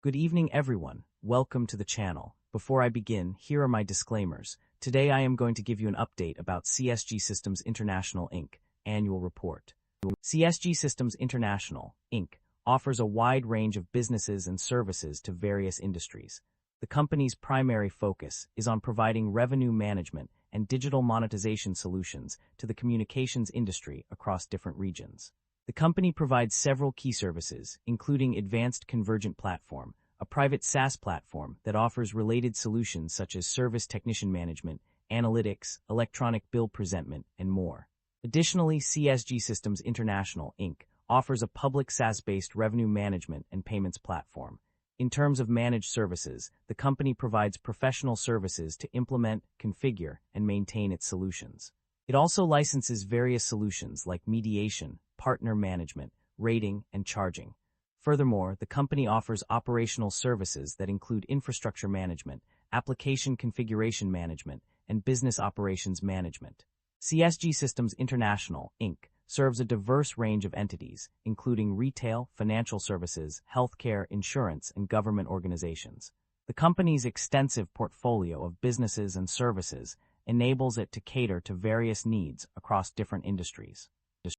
Good evening, everyone. Welcome to the channel. Before I begin, here are my disclaimers. Today I am going to give you an update about CSG Systems International Inc. Annual Report. CSG Systems International Inc. offers a wide range of businesses and services to various industries. The company's primary focus is on providing revenue management and digital monetization solutions to the communications industry across different regions. The company provides several key services, including Advanced Convergent Platform, a private SaaS platform that offers related solutions such as service technician management, analytics, electronic bill presentment, and more. Additionally, CSG Systems International Inc. offers a public SaaS-based revenue management and payments platform. In terms of managed services, the company provides professional services to implement, configure, and maintain its solutions. It also licenses various solutions like mediation, partner management, rating, and charging. Furthermore, the company offers operational services that include infrastructure management, application configuration management, and business operations management. CSG Systems International, Inc. serves a diverse range of entities, including retail, financial services, healthcare, insurance, and government organizations. The company's extensive portfolio of businesses and services enables it to cater to various needs across different industries.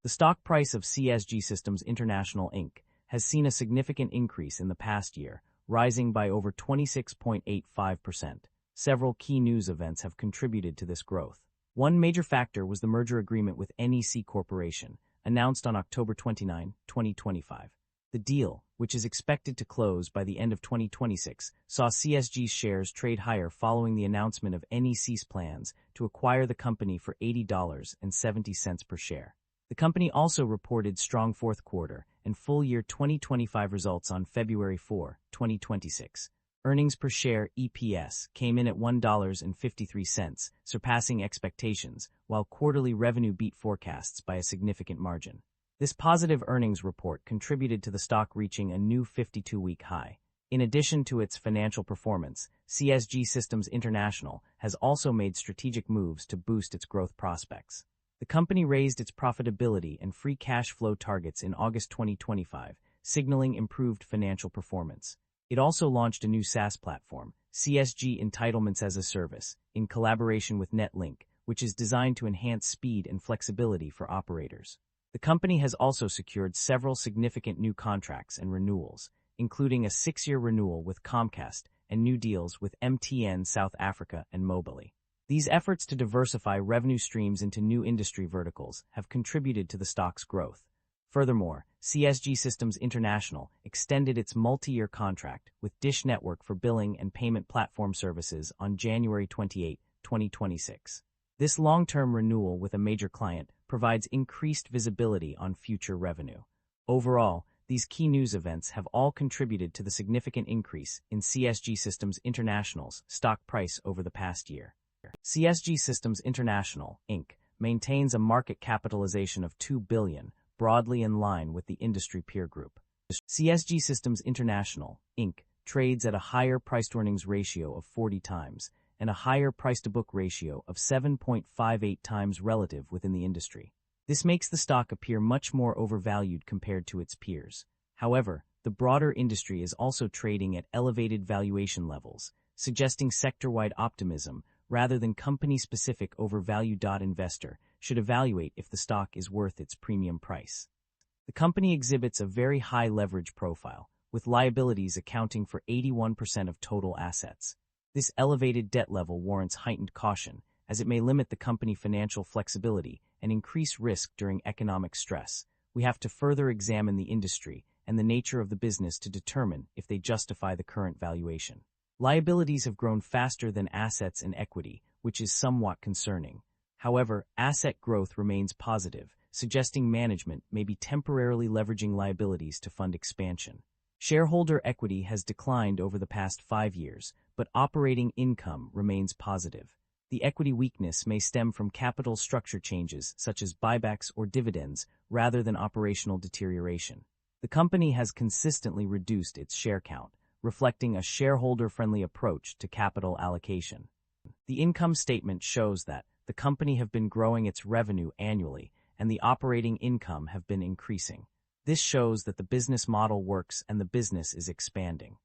The stock price of CSG Systems International Inc. has seen a significant increase in the past year, rising by over 26.85%. Several key news events have contributed to this growth. One major factor was the merger agreement with NEC Corporation, announced on October 29, 2025. The deal, which is expected to close by the end of 2026, saw CSG's shares trade higher following the announcement of NEC's plans to acquire the company for $80.70 per share. The company also reported strong fourth quarter and full year 2025 results on February 4, 2026. Earnings per share (EPS) came in at $1.53, surpassing expectations, while quarterly revenue beat forecasts by a significant margin. This positive earnings report contributed to the stock reaching a new 52-week high. In addition to its financial performance, CSG Systems International has also made strategic moves to boost its growth prospects. The company raised its profitability and free cash flow targets in August 2025, signaling improved financial performance. It also launched a new SaaS platform, CSG Entitlements as a Service, in collaboration with NetLink, which is designed to enhance speed and flexibility for operators. The company has also secured several significant new contracts and renewals, including a 6-year renewal with Comcast and new deals with MTN South Africa and Mobily. These efforts to diversify revenue streams into new industry verticals have contributed to the stock's growth. Furthermore, CSG Systems International extended its multi-year contract with Dish Network for billing and payment platform services on January 28, 2026. This long-term renewal with a major client provides increased visibility on future revenue. Overall, these key news events have all contributed to the significant increase in CSG Systems International's stock price over the past year. CSG Systems International, Inc. maintains a market capitalization of $2 billion, broadly in line with the industry peer group. CSG Systems International, Inc. trades at a higher price-to-earnings ratio of 40 times and a higher price-to-book ratio of 7.58 times relative within the industry. This makes the stock appear much more overvalued compared to its peers. However, the broader industry is also trading at elevated valuation levels, suggesting sector-wide optimism rather than company-specific overvalue. Investor should evaluate if the stock is worth its premium price. The company exhibits a very high leverage profile, with liabilities accounting for 81% of total assets. This elevated debt level warrants heightened caution, as it may limit the company financial flexibility and increase risk during economic stress. We have to further examine the industry and the nature of the business to determine if they justify the current valuation. Liabilities have grown faster than assets and equity, which is somewhat concerning. However, asset growth remains positive, suggesting management may be temporarily leveraging liabilities to fund expansion. Shareholder equity has declined over the past 5 years, but operating income remains positive. The equity weakness may stem from capital structure changes such as buybacks or dividends rather than operational deterioration. The company has consistently reduced its share count, reflecting a shareholder-friendly approach to capital allocation. The income statement shows that the company have been growing its revenue annually and the operating income have been increasing. This shows that the business model works and the business is expanding.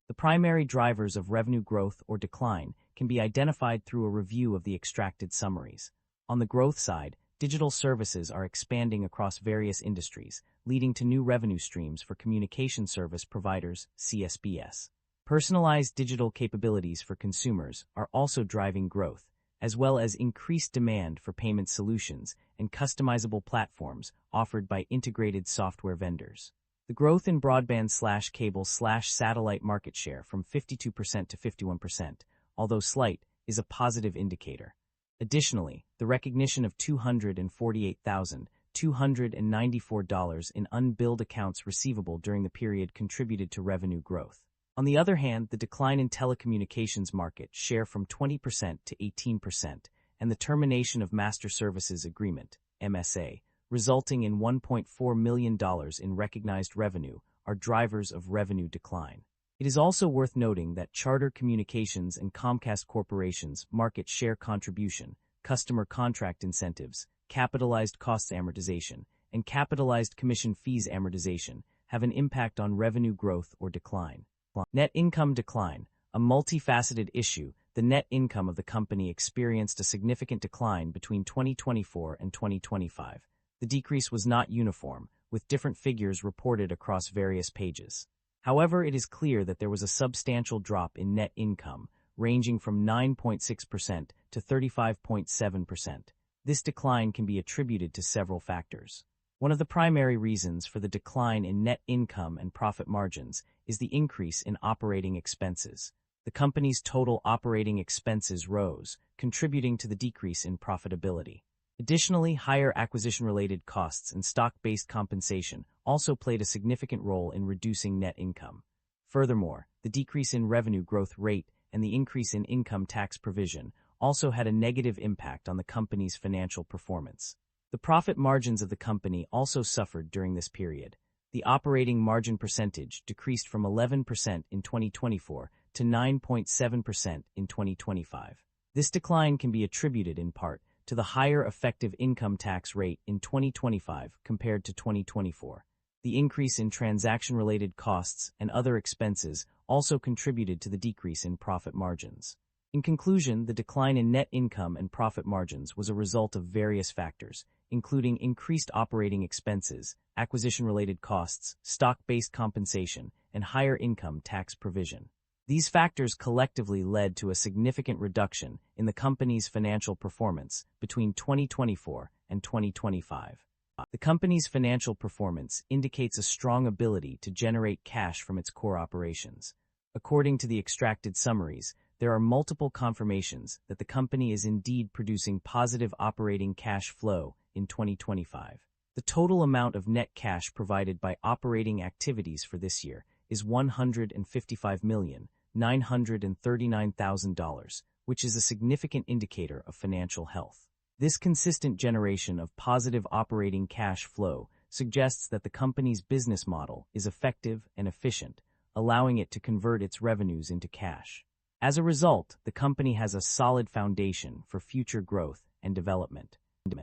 The primary drivers of revenue growth or decline can be identified through a review of the extracted summaries. On the growth side, digital services are expanding across various industries, leading to new revenue streams for communication service providers, CSPs. Personalized digital capabilities for consumers are also driving growth, as well as increased demand for payment solutions and customizable platforms offered by integrated software vendors. The growth in broadband/cable/satellite market share from 52% to 51%, although slight, is a positive indicator. Additionally, the recognition of $248,294 in unbilled accounts receivable during the period contributed to revenue growth. On the other hand, the decline in telecommunications market share from 20% to 18% and the termination of Master Services Agreement, MSA, resulting in $1.4 million in recognized revenue are drivers of revenue decline. It is also worth noting that Charter Communications and Comcast Corporation's market share contribution, customer contract incentives, capitalized costs amortization, and capitalized commission fees amortization have an impact on revenue growth or decline. Net income decline, a multifaceted issue. The net income of the company experienced a significant decline between 2024 and 2025. The decrease was not uniform, with different figures reported across various pages. However, it is clear that there was a substantial drop in net income, ranging from 9.6% to 35.7%. This decline can be attributed to several factors. One of the primary reasons for the decline in net income and profit margins is the increase in operating expenses. The company's total operating expenses rose, contributing to the decrease in profitability. Additionally, higher acquisition-related costs and stock-based compensation also played a significant role in reducing net income. Furthermore, the decrease in revenue growth rate and the increase in income tax provision also had a negative impact on the company's financial performance. The profit margins of the company also suffered during this period. The operating margin percentage decreased from 11% in 2024 to 9.7% in 2025. This decline can be attributed in part to the higher effective income tax rate in 2025 compared to 2024. The increase in transaction-related costs and other expenses also contributed to the decrease in profit margins. In conclusion, the decline in net income and profit margins was a result of various factors, including increased operating expenses, acquisition-related costs, stock-based compensation, and higher income tax provision. These factors collectively led to a significant reduction in the company's financial performance between 2024 and 2025. The company's financial performance indicates a strong ability to generate cash from its core operations. According to the extracted summaries, there are multiple confirmations that the company is indeed producing positive operating cash flow in 2025. The total amount of net cash provided by operating activities for this year is $155,939,000, which is a significant indicator of financial health. This consistent generation of positive operating cash flow suggests that the company's business model is effective and efficient, allowing it to convert its revenues into cash. As a result, the company has a solid foundation for future growth and development.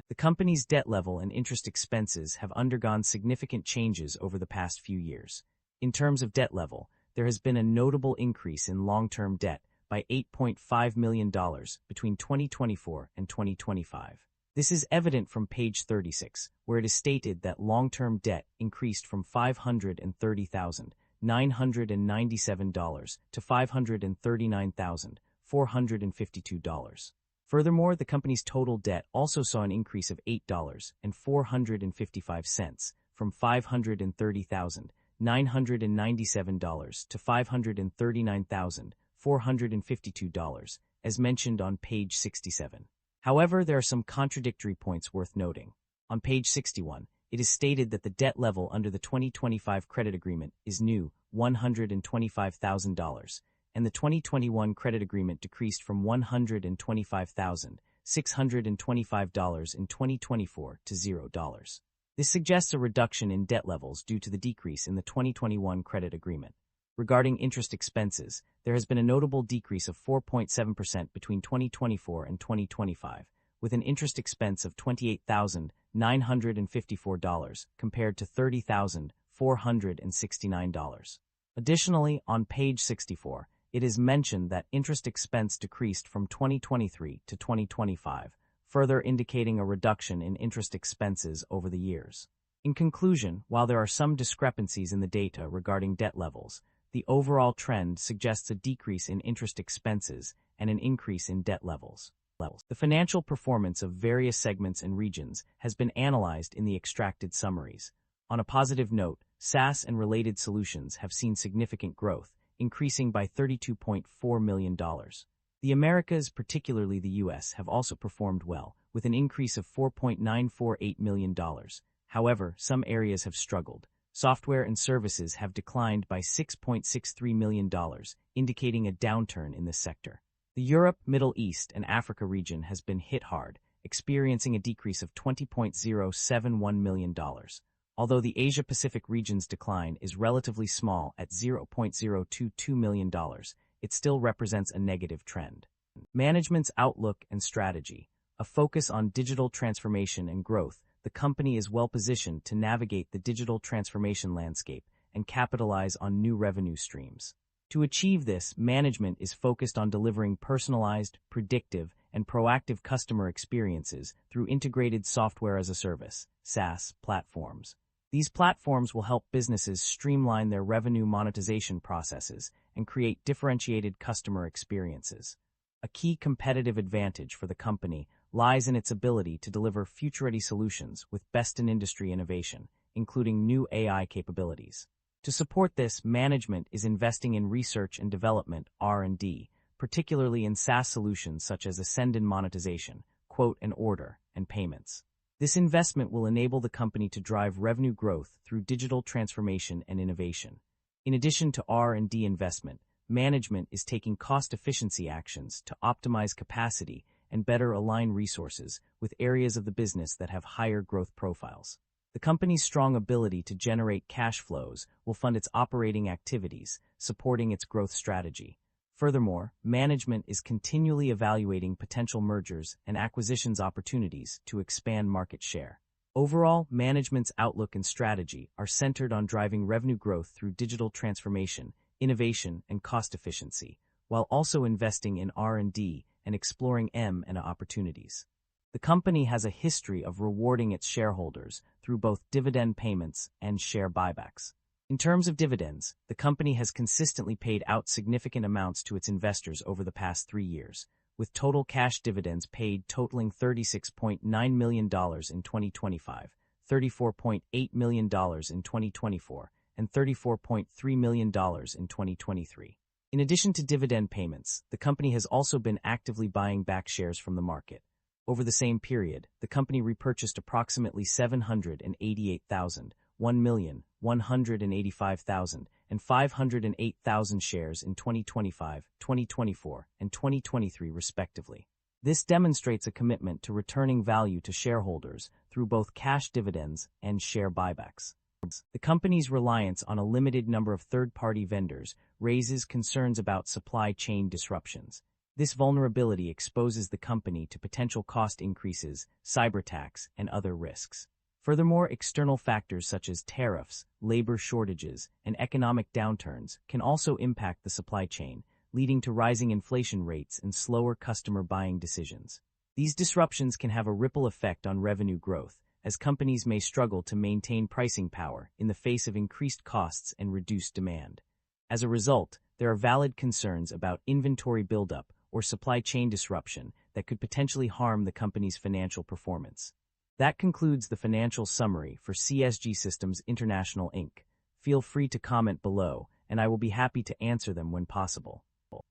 The company's debt level and interest expenses have undergone significant changes over the past few years. In terms of debt level, there has been a notable increase in long-term debt by $8.5 million between 2024 and 2025. This is evident from page 36, where it is stated that long-term debt increased from $530,997 to $539,452. Furthermore, the company's total debt also saw an increase of $8.455 from $530,997 to $539,452, as mentioned on page 67. However, there are some contradictory points worth noting. On page 61, it is stated that the debt level under the 2025 credit agreement is new, $125,000, and the 2021 credit agreement decreased from $125,625 in 2024 to $0. This suggests a reduction in debt levels due to the decrease in the 2021 credit agreement. Regarding interest expenses, there has been a notable decrease of 4.7% between 2024 and 2025, with an interest expense of $28,954 compared to $30,469. Additionally, on page 64, it is mentioned that interest expense decreased from 2023 to 2025, further indicating a reduction in interest expenses over the years. In conclusion, while there are some discrepancies in the data regarding debt levels, the overall trend suggests a decrease in interest expenses and an increase in debt levels. The financial performance of various segments and regions has been analyzed in the extracted summaries. On a positive note, SaaS and related solutions have seen significant growth, increasing by $32.4 million. The Americas, particularly the U.S., have also performed well, with an increase of $4.948 million. However, some areas have struggled. Software and services have declined by $6.63 million, indicating a downturn in this sector. The Europe, Middle East, and Africa region has been hit hard, experiencing a decrease of $20.071 million. Although the Asia-Pacific region's decline is relatively small at $0.022 million, it still represents a negative trend. Management's outlook and strategy. A focus on digital transformation and growth, the company is well-positioned to navigate the digital transformation landscape and capitalize on new revenue streams. To achieve this, management is focused on delivering personalized, predictive, and proactive customer experiences through integrated software-as-a-service (SaaS) platforms. These platforms will help businesses streamline their revenue monetization processes and create differentiated customer experiences. A key competitive advantage for the company lies in its ability to deliver future-ready solutions with best-in-industry innovation, including new AI capabilities. To support this, management is investing in research and development (R&D), particularly in SaaS solutions such as Ascend and monetization, quote and order, and payments. This investment will enable the company to drive revenue growth through digital transformation and innovation. In addition to R&D investment, management is taking cost-efficiency actions to optimize capacity and better align resources with areas of the business that have higher growth profiles. The company's strong ability to generate cash flows will fund its operating activities, supporting its growth strategy. Furthermore, management is continually evaluating potential mergers and acquisitions opportunities to expand market share. Overall, management's outlook and strategy are centered on driving revenue growth through digital transformation, innovation, and cost efficiency, while also investing in R&D and exploring M&A opportunities. The company has a history of rewarding its shareholders through both dividend payments and share buybacks. In terms of dividends, the company has consistently paid out significant amounts to its investors over the past 3 years, with total cash dividends paid totaling $36.9 million in 2025, $34.8 million in 2024, and $34.3 million in 2023. In addition to dividend payments, the company has also been actively buying back shares from the market. Over the same period, the company repurchased approximately 788,000, 1,185,000, and 508,000 shares in 2025, 2024, and 2023 respectively. This demonstrates a commitment to returning value to shareholders through both cash dividends and share buybacks. The company's reliance on a limited number of third-party vendors raises concerns about supply chain disruptions. This vulnerability exposes the company to potential cost increases, cyberattacks, and other risks. Furthermore, external factors such as tariffs, labor shortages, and economic downturns can also impact the supply chain, leading to rising inflation rates and slower customer buying decisions. These disruptions can have a ripple effect on revenue growth, as companies may struggle to maintain pricing power in the face of increased costs and reduced demand. As a result, there are valid concerns about inventory buildup or supply chain disruption that could potentially harm the company's financial performance. That concludes the financial summary for CSG Systems International Inc. Feel free to comment below, and I will be happy to answer them when possible.